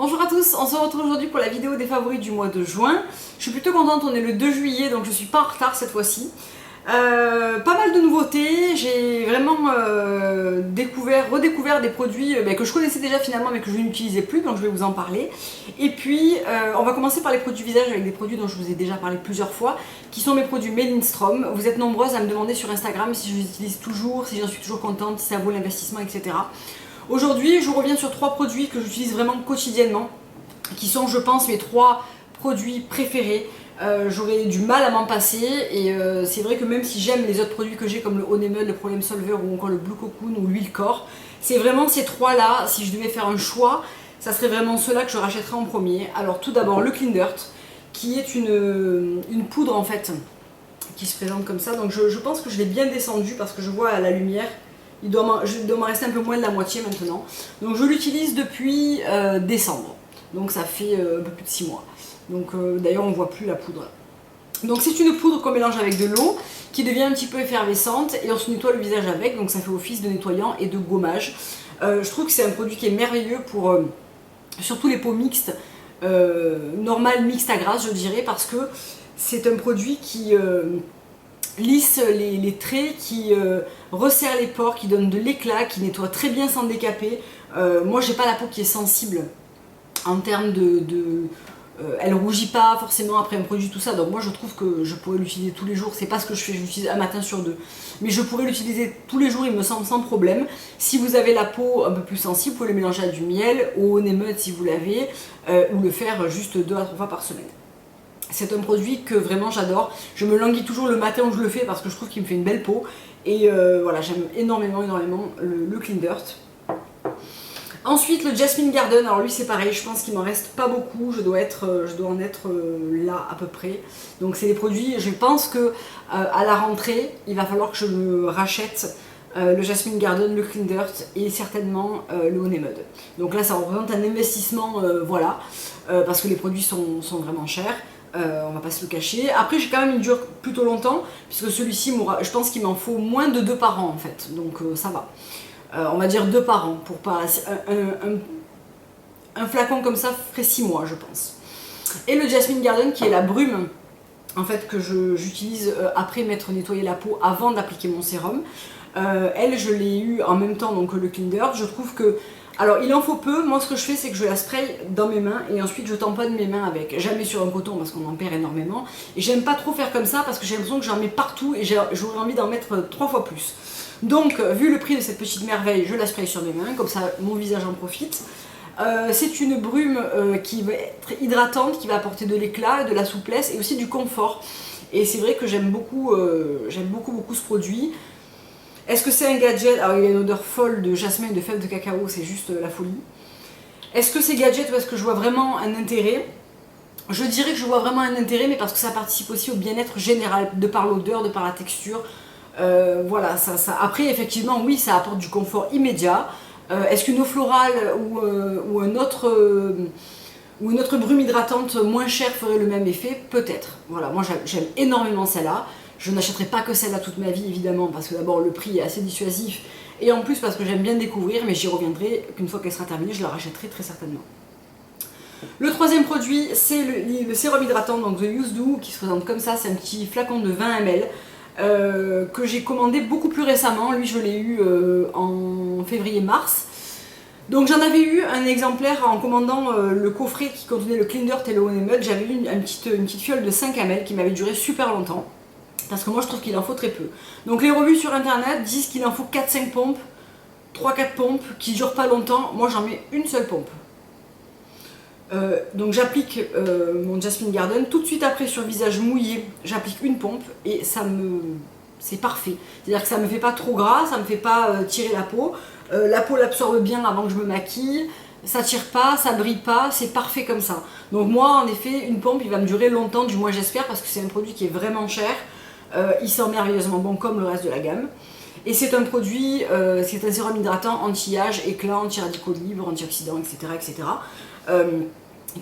Bonjour à tous, on se retrouve aujourd'hui pour la vidéo des favoris du mois de juin. Je suis plutôt contente, on est le 2 juillet donc je suis pas en retard cette fois-ci. Pas mal de nouveautés, j'ai vraiment redécouvert des produits que je connaissais déjà finalement mais que je n'utilisais plus, donc je vais vous en parler. Et puis on va commencer par les produits visage avec des produits dont je vous ai déjà parlé plusieurs fois, qui sont mes produits Made in Strom. Vous êtes nombreuses à me demander sur Instagram si je les utilise toujours, si j'en suis toujours contente, si ça vaut l'investissement, etc. Aujourd'hui, je reviens sur 3 produits que j'utilise vraiment quotidiennement, qui sont, je pense, mes 3 produits préférés. J'aurais du mal à m'en passer et c'est vrai que même si j'aime les autres produits que j'ai comme le Honeymoon, le Problem Solver ou encore le Blue Cocoon ou l'huile corps, c'est vraiment ces 3 là, si je devais faire un choix, ça serait vraiment ceux-là que je rachèterais en premier. Alors tout d'abord le Clean Dirt, qui est une poudre en fait, qui se présente comme ça. Donc je pense que je l'ai bien descendu parce que je vois à la lumière, il doit m'en rester un peu moins de la moitié maintenant. Donc je l'utilise depuis décembre, donc ça fait un peu plus de 6 mois. Donc d'ailleurs on voit plus la poudre. Donc c'est une poudre qu'on mélange avec de l'eau qui devient un petit peu effervescente et on se nettoie le visage avec, donc ça fait office de nettoyant et de gommage. Je trouve que c'est un produit qui est merveilleux pour surtout les peaux mixtes, normales, mixtes à grasse je dirais, parce que c'est un produit qui lisse les traits, qui resserre les pores, qui donne de l'éclat, qui nettoie très bien sans décaper. Moi j'ai pas la peau qui est sensible en termes elle rougit pas forcément après un produit, tout ça, donc moi je trouve que je pourrais l'utiliser tous les jours. C'est pas ce que je fais, je l'utilise un matin sur 2, mais je pourrais l'utiliser tous les jours, il me semble, sans problème. Si vous avez la peau un peu plus sensible, vous pouvez le mélanger à du miel, au Honeymoon si vous l'avez, ou le faire juste 2 à 3 fois par semaine. C'est un produit que vraiment j'adore, je me languis toujours le matin où je le fais parce que je trouve qu'il me fait une belle peau, et voilà, j'aime énormément le Clean Dirt. Ensuite le Jasmine Garden, alors lui c'est pareil, je pense qu'il m'en reste pas beaucoup, je dois en être là à peu près. Donc c'est des produits, je pense que à la rentrée, il va falloir que je me rachète le Jasmine Garden, le Clean Dirt et certainement le Honeymoon. Donc là ça représente un investissement, voilà, parce que les produits sont vraiment chers. On va pas se le cacher. Après j'ai quand même, il dure plutôt longtemps, puisque celui-ci, je pense qu'il m'en faut moins de 2 par an en fait, donc ça va. On va dire 2 par an, pour pas un flacon comme ça ferait 6 mois je pense. Et le Jasmine Garden qui est la brume en fait que j'utilise après m'être nettoyé la peau avant d'appliquer mon sérum. Elle je l'ai eu en même temps donc le Clean Dirt. Je trouve que, alors il en faut peu, moi ce que je fais c'est que je la spray dans mes mains et ensuite je tamponne mes mains avec, jamais sur un coton parce qu'on en perd énormément, et j'aime pas trop faire comme ça parce que j'ai l'impression que j'en mets partout et j'aurais envie d'en mettre 3 fois plus. Donc vu le prix de cette petite merveille, je la spray sur mes mains, comme ça mon visage en profite. C'est une brume qui va être hydratante, qui va apporter de l'éclat, de la souplesse et aussi du confort. Et c'est vrai que j'aime beaucoup ce produit. Est-ce que c'est un gadget? Alors il y a une odeur folle de jasmin et de fèves de cacao, c'est juste la folie. Est-ce que c'est gadget ou est-ce que je vois vraiment un intérêt? Je dirais que je vois vraiment un intérêt, mais parce que ça participe aussi au bien-être général, de par l'odeur, de par la texture. Voilà, après effectivement oui ça apporte du confort immédiat. Est-ce qu'une eau florale ou une autre brume hydratante moins chère ferait le même effet? Peut-être. Voilà, moi j'aime énormément celle-là. Je n'achèterai pas que celle-là toute ma vie évidemment, parce que d'abord le prix est assez dissuasif, et en plus parce que j'aime bien découvrir, mais j'y reviendrai qu'une fois qu'elle sera terminée, je la rachèterai très certainement. Le troisième produit c'est le sérum hydratant, donc The Youth Do, qui se présente comme ça, c'est un petit flacon de 20 ml. Que j'ai commandé beaucoup plus récemment, lui je l'ai eu en février-mars. Donc j'en avais eu un exemplaire en commandant le coffret qui contenait le Clean Dirt et le Honeymoon. J'avais eu une petite fiole de 5 ml qui m'avait duré super longtemps, parce que moi je trouve qu'il en faut très peu. Donc les revues sur internet disent qu'il en faut 4-5 pompes, 3-4 pompes qui durent pas longtemps. Moi j'en mets une seule pompe. Donc j'applique mon Jasmine Garden, tout de suite après sur visage mouillé, j'applique une pompe et c'est parfait. C'est-à-dire que ça me fait pas trop gras, ça me fait pas tirer la peau l'absorbe bien avant que je me maquille, ça tire pas, ça brille pas, c'est parfait comme ça. Donc moi en effet une pompe il va me durer longtemps, du moins j'espère, parce que c'est un produit qui est vraiment cher, il sent merveilleusement bon comme le reste de la gamme. Et c'est un produit, c'est un sérum hydratant anti-âge, éclat, anti-radicaux libres, antioxydants, etc.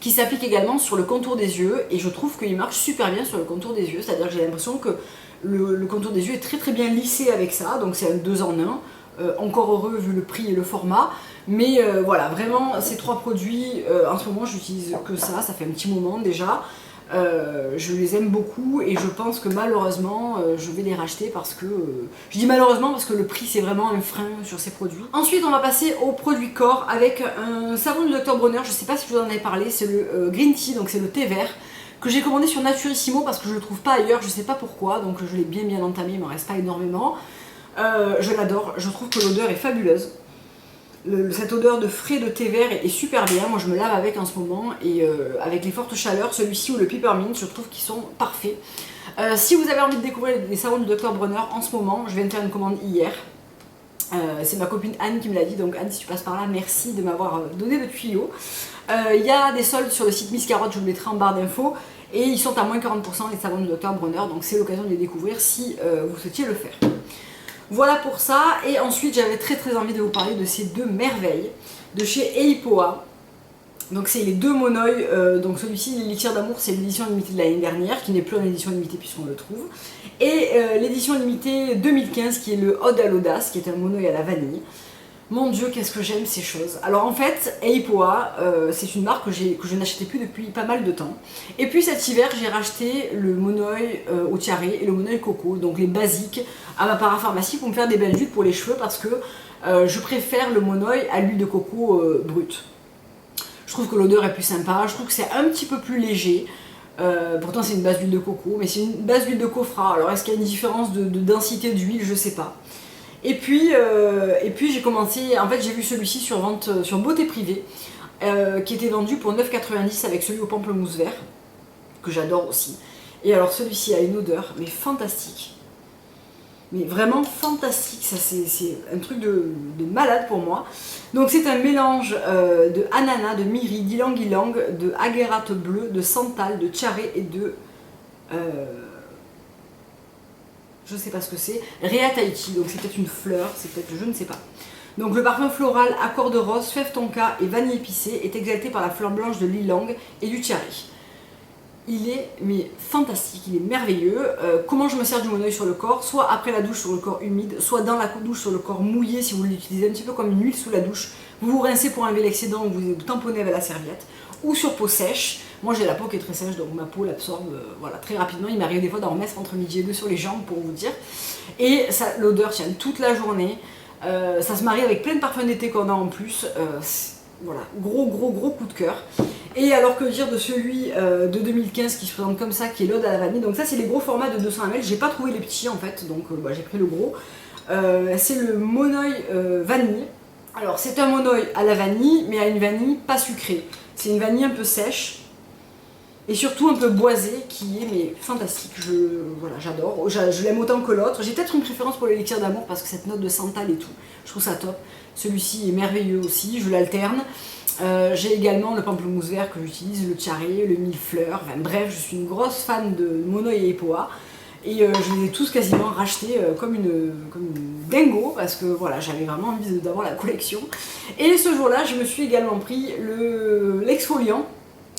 Qui s'applique également sur le contour des yeux, et je trouve qu'il marche super bien sur le contour des yeux, c'est-à-dire que j'ai l'impression que le contour des yeux est très bien lissé avec ça, donc c'est un 2 en 1, encore heureux vu le prix et le format, Mais voilà, vraiment ces 3 produits, en ce moment j'utilise que ça fait un petit moment déjà. Je les aime beaucoup et je pense que malheureusement je vais les racheter parce que je dis malheureusement parce que le prix c'est vraiment un frein sur ces produits. Ensuite on va passer aux produits corps avec un savon du Dr Bronner. Je sais pas si je vous en avais parlé, c'est le Green Tea, donc c'est le thé vert que j'ai commandé sur Naturissimo parce que je le trouve pas ailleurs, je sais pas pourquoi, donc je l'ai bien entamé, il m'en reste pas énormément. Je l'adore, je trouve que l'odeur est fabuleuse. Cette odeur de frais de thé vert est super bien, moi je me lave avec en ce moment et avec les fortes chaleurs, celui-ci ou le Peppermint, je trouve qu'ils sont parfaits. Si vous avez envie de découvrir les savons du Dr Bronner en ce moment, je viens de faire une commande hier. C'est ma copine Anne qui me l'a dit, donc Anne si tu passes par là, merci de m'avoir donné le tuyau. Il y a des soldes sur le site Miss Carotte, je vous le mettrai en barre d'infos, et ils sont à moins 40% les savons du Dr Bronner, donc c'est l'occasion de les découvrir si vous souhaitiez le faire. Voilà pour ça, et ensuite j'avais très envie de vous parler de ces 2 merveilles de chez Eipoa. Donc c'est les 2 monoïs, donc celui-ci l'élixir d'amour c'est l'édition limitée de l'année dernière, qui n'est plus en édition limitée puisqu'on le trouve. Et l'édition limitée 2015 qui est le Ode à l'audace, qui est un monoï à la vanille. Mon dieu, qu'est-ce que j'aime ces choses. Alors en fait, Eipoa, c'est une marque que je n'achetais plus depuis pas mal de temps. Et puis cet hiver, j'ai racheté le monoï au tiare et le monoï coco, donc les basiques, à ma parapharmacie pour me faire des belles huiles pour les cheveux parce que je préfère le monoï à l'huile de coco brute. Je trouve que l'odeur est plus sympa, je trouve que c'est un petit peu plus léger. Pourtant c'est une base d'huile de coco, mais c'est une base d'huile de coffra. Alors est-ce qu'il y a une différence de densité d'huile? Je sais pas. Et puis j'ai commencé, en fait j'ai vu celui-ci sur vente sur Beauté Privée, qui était vendu pour 9,90 avec celui au pamplemousse vert, que j'adore aussi. Et alors celui-ci a une odeur, mais fantastique. Mais vraiment fantastique, ça c'est un truc de malade pour moi. Donc c'est un mélange de ananas, de myrrhi, d'ylang-ylang, de agérate bleu, de santal, de tiare et de... je sais pas ce que c'est, Rea Tahiti, donc c'est peut-être une fleur, c'est peut-être, je ne sais pas. Donc le parfum floral, accord de rose, fève tonka et vanille épicée est exalté par la fleur blanche de l'ylang et du tiare. Il est mais fantastique, il est merveilleux. Comment je me sers du monoï sur le corps? Soit après la douche sur le corps humide, soit dans la douche sur le corps mouillé si vous l'utilisez un petit peu comme une huile sous la douche. Vous vous rincez pour enlever l'excédent ou vous tamponnez avec la serviette. Ou sur peau sèche. Moi j'ai la peau qui est très sèche donc ma peau l'absorbe voilà, très rapidement. Il m'arrive des fois d'en remettre entre midi et 2 sur les jambes pour vous dire. Et l'odeur tient toute la journée. Ça se marie avec plein de parfums d'été qu'on a en plus. Voilà, gros coup de cœur. Et alors que dire de celui de 2015 qui se présente comme ça, qui est l'Ode à la vanille. Donc ça c'est les gros formats de 200 ml, j'ai pas trouvé les petits en fait, donc j'ai pris le gros. C'est le monoï vanille. Alors c'est un monoï à la vanille, mais à une vanille pas sucrée. C'est une vanille un peu sèche, et surtout un peu boisée, qui est mais fantastique. Voilà, j'adore, je l'aime autant que l'autre. J'ai peut-être une préférence pour l'élixir d'amour, parce que cette note de santal et tout, je trouve ça top. Celui-ci est merveilleux aussi, je l'alterne. J'ai également le pamplemousse vert que j'utilise, le tiare, le millefleur, enfin, bref, je suis une grosse fan de monoï et Eipoa. Et je les ai tous quasiment rachetés comme une dingo, parce que voilà, j'avais vraiment envie d'avoir la collection. Et ce jour-là, je me suis également pris l'exfoliant,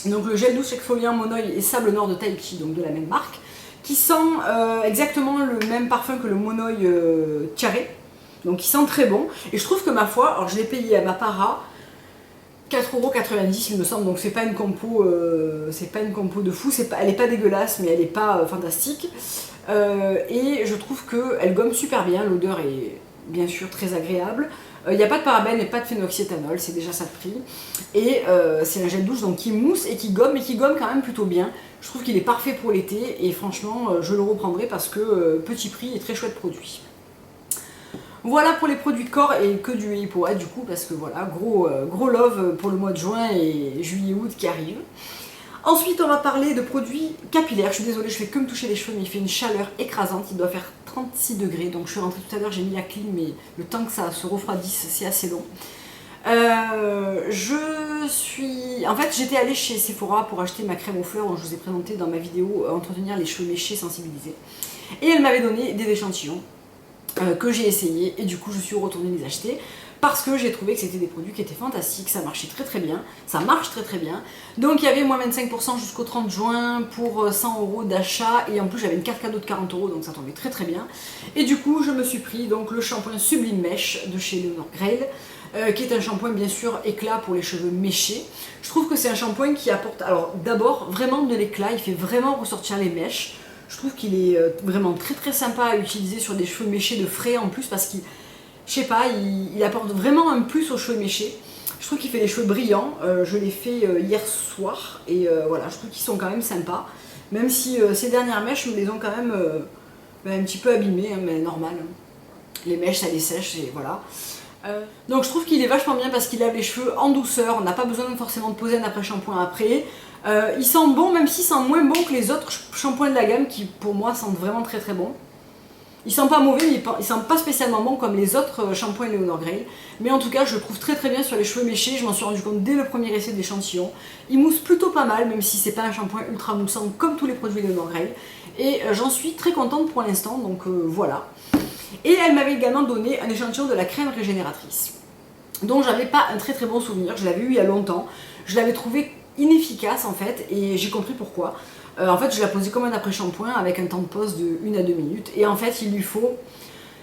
donc le gel douche exfoliant monoï et sable noir de Tahiti, donc de la même marque, qui sent exactement le même parfum que le monoï tiare. Donc il sent très bon, et je trouve que ma foi, alors je l'ai payé à ma para 4,90€ il me semble, donc c'est pas une compo de fou, elle est pas dégueulasse mais elle est pas fantastique. Et je trouve qu'elle gomme super bien, l'odeur est bien sûr très agréable. Il n'y a pas de parabènes et pas de phénoxyéthanol, c'est déjà ça de prix. Et c'est un gel douche donc qui mousse et qui gomme quand même plutôt bien. Je trouve qu'il est parfait pour l'été et franchement je le reprendrai parce que petit prix et très chouette produit. Voilà pour les produits de corps et que du Eipoa du coup parce que voilà, gros love pour le mois de juin et juillet-août qui arrivent. Ensuite on va parler de produits capillaires. Je suis désolée, je fais que me toucher les cheveux mais il fait une chaleur écrasante, il doit faire 36 degrés donc je suis rentrée tout à l'heure, j'ai mis la clim mais le temps que ça se refroidisse c'est assez long. En fait j'étais allée chez Sephora pour acheter ma crème aux fleurs dont je vous ai présenté dans ma vidéo entretenir les cheveux léchés sensibilisés et elle m'avait donné des échantillons que j'ai essayé et du coup je suis retournée les acheter parce que j'ai trouvé que c'était des produits qui étaient fantastiques, ça marchait très bien, ça marche très bien. Donc il y avait moins 25% jusqu'au 30 juin pour 100€ d'achat et en plus j'avais une carte cadeau de 40€ donc ça tombait très bien. Et du coup je me suis pris donc le shampoing Sublime Mèche de chez Leonor Grail, qui est un shampoing bien sûr éclat pour les cheveux méchés. Je trouve que c'est un shampoing qui apporte, alors d'abord vraiment de l'éclat, il fait vraiment ressortir les mèches. Je trouve qu'il est vraiment très très sympa à utiliser sur des cheveux méchés de frais en plus parce qu'il, je sais pas, il apporte vraiment un plus aux cheveux méchés. Je trouve qu'il fait des cheveux brillants, je l'ai fait hier soir et voilà, je trouve qu'ils sont quand même sympas. Même si ces dernières mèches me les ont quand même un petit peu abîmées, hein, mais normal. Les mèches ça les sèche et voilà. Donc je trouve qu'il est vachement bien parce qu'il lave les cheveux en douceur, on n'a pas besoin forcément de poser un après-shampoing après. Il sent bon même s'il sent moins bon que les autres shampoings de la gamme qui pour moi sentent vraiment très très bon. Il sent pas mauvais mais il sent pas spécialement bon comme les autres shampoings Leonor Grey. Mais en tout cas je le trouve très très bien sur les cheveux méchés, je m'en suis rendu compte dès le premier essai de l'échantillon. Il mousse plutôt pas mal même si c'est pas un shampoing ultra moussant comme tous les produits Leonor Grey. Et j'en suis très contente pour l'instant donc voilà. Et elle m'avait également donné un échantillon de la crème régénératrice, dont j'avais pas un très très bon souvenir, je l'avais eu il y a longtemps, je l'avais trouvé inefficace en fait, et j'ai compris pourquoi. En fait je la posais comme un après-shampoing avec un temps de pose de 1 à 2 minutes, et en fait il lui faut...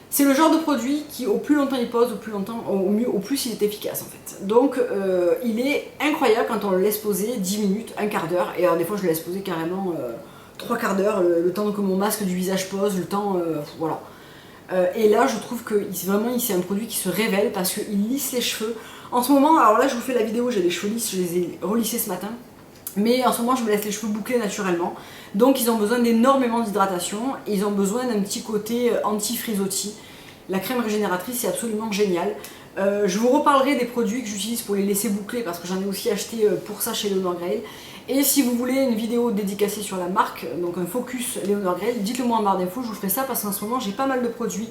C'est le genre de produit qui au plus longtemps il pose, au plus il est efficace en fait. Donc il est incroyable quand on le laisse poser 10 minutes, un quart d'heure, et alors des fois je le laisse poser carrément 3 quarts d'heure, le temps que mon masque du visage pose, le temps... voilà. Et là je trouve que vraiment c'est un produit qui se révèle parce qu'il lisse les cheveux. En ce moment, alors là je vous fais la vidéo, j'ai les cheveux lisses, je les ai relissés ce matin. Mais en ce moment je me laisse les cheveux bouclés naturellement. Donc ils ont besoin d'énormément d'hydratation. Ils ont besoin d'un petit côté anti-frisottis. La crème régénératrice c'est absolument génial. Je vous reparlerai des produits que j'utilise pour les laisser boucler parce que j'en ai aussi acheté pour ça chez Leonor Grey. Et si vous voulez une vidéo dédicacée sur la marque, donc un focus Leonor Grey, dites-le moi en barre d'infos, je vous ferai ça parce qu'en ce moment j'ai pas mal de produits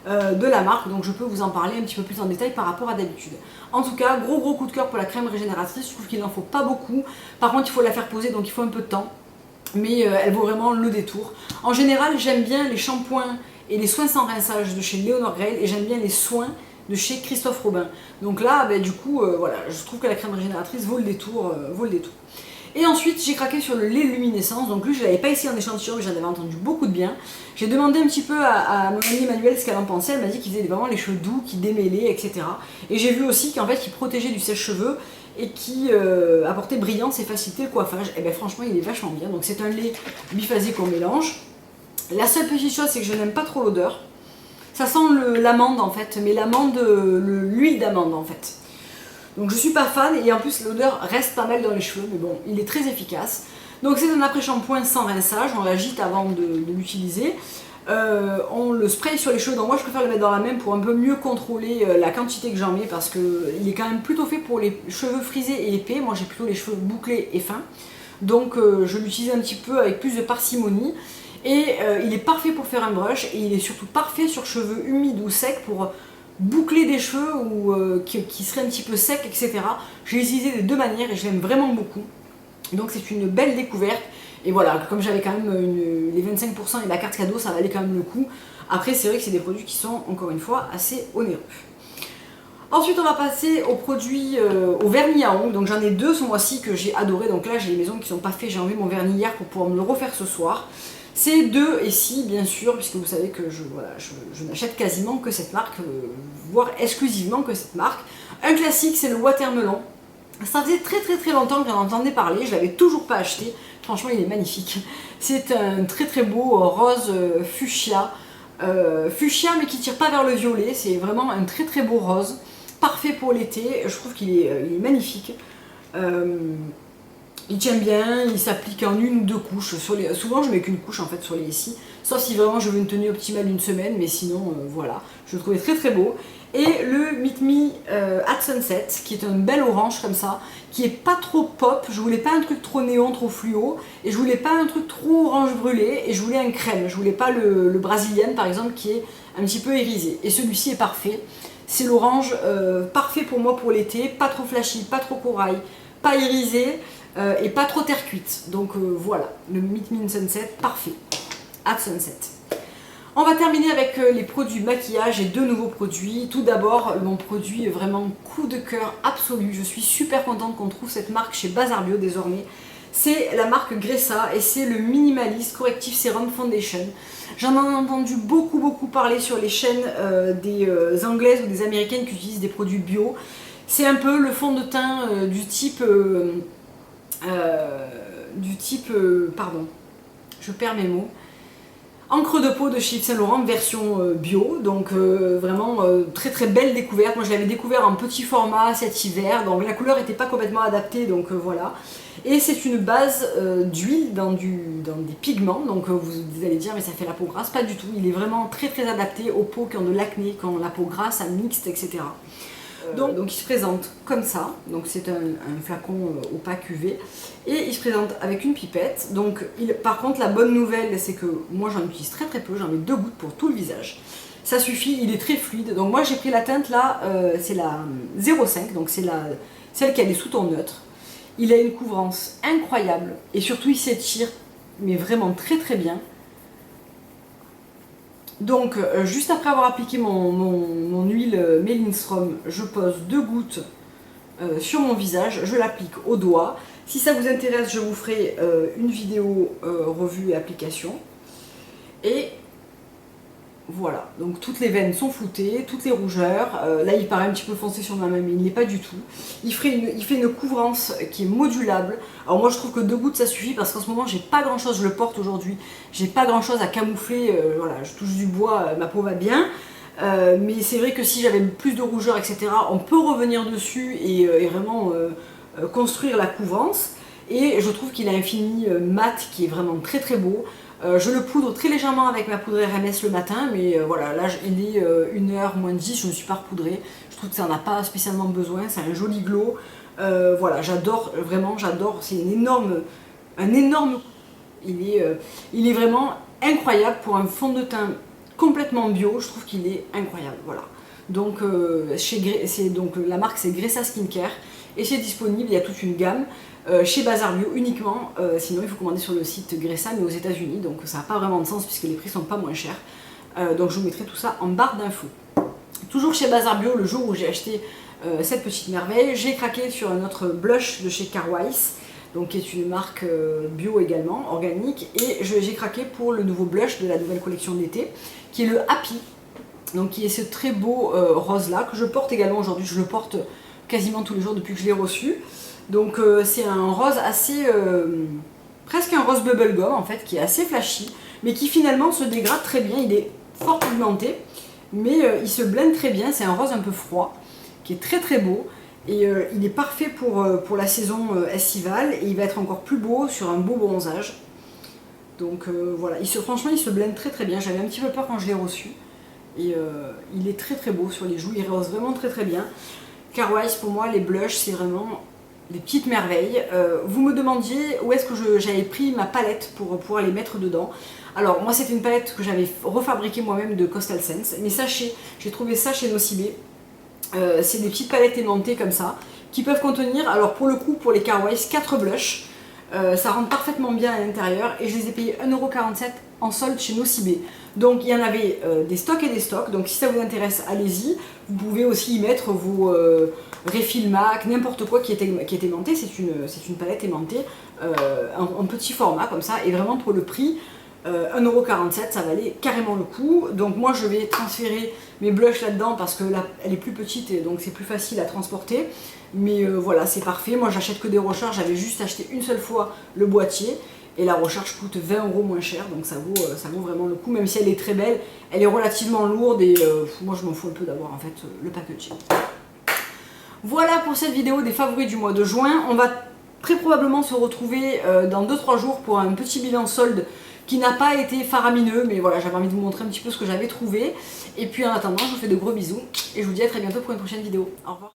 de la marque, donc je peux vous en parler un petit peu plus en détail par rapport à d'habitude. En tout cas, gros coup de cœur pour la crème régénératrice, je trouve qu'il n'en faut pas beaucoup. Par contre il faut la faire poser donc il faut un peu de temps, mais elle vaut vraiment le détour. En général j'aime bien les shampoings et les soins sans rinçage de chez Leonor Grey et j'aime bien les soins de chez Christophe Robin. Donc là, du coup, voilà, je trouve que la crème régénératrice vaut le détour. Et ensuite, j'ai craqué sur le lait luminescence. Donc lui, je ne l'avais pas essayé en échantillon, mais j'en avais entendu beaucoup de bien. J'ai demandé un petit peu à mon amie Emmanuelle ce qu'elle en pensait. Elle m'a dit qu'il faisait vraiment les cheveux doux, qui démêlaient, etc. Et j'ai vu aussi qu'en fait, il protégeait du sèche-cheveux et qui apportait brillance et facilitait le coiffage. Et bien franchement, il est vachement bien. Donc c'est un lait biphasique qu'on mélange. La seule petite chose, c'est que je n'aime pas trop l'odeur. Ça sent l'amande en fait, mais l'amande, l'huile d'amande en fait. Donc je suis pas fan et en plus l'odeur reste pas mal dans les cheveux, mais bon, il est très efficace. Donc c'est un après-shampoing sans rinçage, on l'agite avant de l'utiliser. On le spray sur les cheveux, donc moi je préfère le mettre dans la main pour un peu mieux contrôler la quantité que j'en mets parce qu'il est quand même plutôt fait pour les cheveux frisés et épais. Moi j'ai plutôt les cheveux bouclés et fins, donc je l'utilise un petit peu avec plus de parcimonie. Et il est parfait pour faire un brush et il est surtout parfait sur cheveux humides ou secs pour boucler des cheveux ou qui seraient un petit peu secs, etc. Je l'ai utilisé des deux manières et je l'aime vraiment beaucoup. Donc c'est une belle découverte. Et voilà, comme j'avais quand même les 25% et la carte cadeau, ça valait quand même le coup. Après c'est vrai que c'est des produits qui sont encore une fois assez onéreux. Ensuite on va passer aux produits, au vernis à ongles. Donc j'en ai deux ce mois-ci que j'ai adoré. Donc là j'ai les ongles qui sont pas faits, j'ai enlevé mon vernis hier pour pouvoir me le refaire ce soir. C'est deux et si bien sûr, puisque vous savez que je n'achète quasiment que cette marque, voire exclusivement que cette marque. Un classique c'est le Watermelon. Ça faisait très longtemps que j'en entendais parler, je l'avais toujours pas acheté. Franchement il est magnifique. C'est un très beau rose fuchsia. Fuchsia mais qui tire pas vers le violet, c'est vraiment un très beau rose. Parfait pour l'été, je trouve qu'il est magnifique. Il tient bien, il s'applique en une ou deux couches. Souvent je mets qu'une couche en fait sur les ici, sauf si vraiment je veux une tenue optimale d'une semaine, mais sinon voilà, je le trouvais très beau. Et le Meet Me at Sunset, qui est un bel orange comme ça, qui est pas trop pop. Je voulais pas un truc trop néon, trop fluo, et je voulais pas un truc trop orange brûlé, et je voulais un crème. Je voulais pas le Brazilian par exemple qui est un petit peu irisé. Et celui-ci est parfait. C'est l'orange parfait pour moi pour l'été, pas trop flashy, pas trop corail, pas irisé. Et pas trop terre cuite. Donc voilà, le Meet Me in Sunset, parfait. At Sunset. On va terminer avec les produits maquillage et deux nouveaux produits. Tout d'abord, mon produit vraiment coup de cœur absolu. Je suis super contente qu'on trouve cette marque chez Bazar Bio désormais. C'est la marque Gressa et c'est le Minimalist Corrective Serum Foundation. J'en ai entendu beaucoup parler sur les chaînes des anglaises ou des américaines qui utilisent des produits bio. C'est un peu le fond de teint pardon, je perds mes mots. Encre de peau de chez Yves Saint Laurent version bio, donc vraiment très belle découverte. Moi je l'avais découvert en petit format cet hiver, donc la couleur n'était pas complètement adaptée, donc voilà. Et c'est une base d'huile dans des pigments, donc vous allez dire mais ça fait la peau grasse, pas du tout. Il est vraiment très adapté aux peaux qui ont de l'acné, qui ont la peau grasse, à mixte, etc. Donc il se présente comme ça, donc c'est un flacon opaque UV, et il se présente avec une pipette. Donc par contre la bonne nouvelle c'est que moi j'en utilise très peu, j'en mets 2 gouttes pour tout le visage. Ça suffit, il est très fluide. Donc moi j'ai pris la teinte là, c'est la 05, donc c'est celle qui a des sous-tons neutres. Il a une couvrance incroyable et surtout il s'étire, mais vraiment très bien. Donc juste après avoir appliqué mon huile Mellinstrom, je pose 2 gouttes sur mon visage, je l'applique au doigt. Si ça vous intéresse, je vous ferai une vidéo revue et application. Et voilà, donc toutes les veines sont floutées, toutes les rougeurs. Là il paraît un petit peu foncé sur ma main, mais il n'est pas du tout. Il fait une couvrance qui est modulable. Alors moi je trouve que 2 gouttes ça suffit parce qu'en ce moment j'ai pas grand chose, je le porte aujourd'hui, j'ai pas grand chose à camoufler. Voilà, je touche du bois, ma peau va bien. Mais c'est vrai que si j'avais plus de rougeurs, etc., on peut revenir dessus et vraiment construire la couvrance. Et je trouve qu'il a un fini mat qui est vraiment très beau. Je le poudre très légèrement avec ma poudre RMS le matin, mais voilà, là il est 1h moins 10, je ne suis pas repoudrée. Je trouve que ça n'a pas spécialement besoin, c'est un joli glow. Voilà, j'adore, vraiment j'adore, c'est un énorme. Il est vraiment incroyable pour un fond de teint complètement bio, je trouve qu'il est incroyable, voilà. Donc, la marque c'est Gressa Skincare et c'est disponible, il y a toute une gamme. Chez Bazar Bio uniquement, sinon il faut commander sur le site Gressa mais aux États-Unis, donc ça n'a pas vraiment de sens puisque les prix sont pas moins chers. Donc je vous mettrai tout ça en barre d'infos. Toujours chez Bazar Bio, le jour où j'ai acheté cette petite merveille, j'ai craqué sur un autre blush de chez Carwise, donc qui est une marque bio également, organique, et j'ai craqué pour le nouveau blush de la nouvelle collection de l'été, qui est le Happy, donc qui est ce très beau rose là que je porte également aujourd'hui. Je le porte quasiment tous les jours depuis que je l'ai reçu. Donc c'est un rose assez, presque un rose bubblegum en fait, qui est assez flashy, mais qui finalement se dégrade très bien. Il est fort pigmenté, mais il se blende très bien. C'est un rose un peu froid, qui est très beau, et il est parfait pour la saison estivale, et il va être encore plus beau sur un beau bronzage. Donc voilà, franchement il se blende très bien. J'avais un petit peu peur quand je l'ai reçu, et il est très beau sur les joues, il rehausse vraiment très bien. Carwise, pour moi les blushs c'est vraiment des petites merveilles. Vous me demandiez où est-ce que j'avais pris ma palette pour pouvoir les mettre dedans. Alors moi c'était une palette que j'avais refabriquée moi-même de Coastal Scents, mais sachez, j'ai trouvé ça chez Nocibé. C'est des petites palettes aimantées comme ça, qui peuvent contenir, alors pour le coup pour les Carwise, 4 blushs. Ça rentre parfaitement bien à l'intérieur et je les ai payés 1,47 € en solde chez Nocibé. Donc il y en avait des stocks et des stocks, donc si ça vous intéresse, allez-y. Vous pouvez aussi y mettre vos Refill MAC, n'importe quoi qui est aimanté. C'est une palette aimantée en petit format comme ça, et vraiment pour le prix 1,47 € ça valait carrément le coup. Donc moi je vais transférer mes blushs là-dedans parce que là elle est plus petite et donc c'est plus facile à transporter. Mais voilà, c'est parfait. Moi j'achète que des recharges, j'avais juste acheté une seule fois le boîtier et la recharge coûte 20 € moins cher, donc ça vaut vraiment le coup. Même si elle est très belle, elle est relativement lourde et moi je m'en fous un peu d'avoir en fait le packaging. Voilà pour cette vidéo des favoris du mois de juin. On va très probablement se retrouver dans 2-3 jours pour un petit bilan solde qui n'a pas été faramineux, mais voilà, j'avais envie de vous montrer un petit peu ce que j'avais trouvé. Et puis en attendant, je vous fais de gros bisous et je vous dis à très bientôt pour une prochaine vidéo. Au revoir.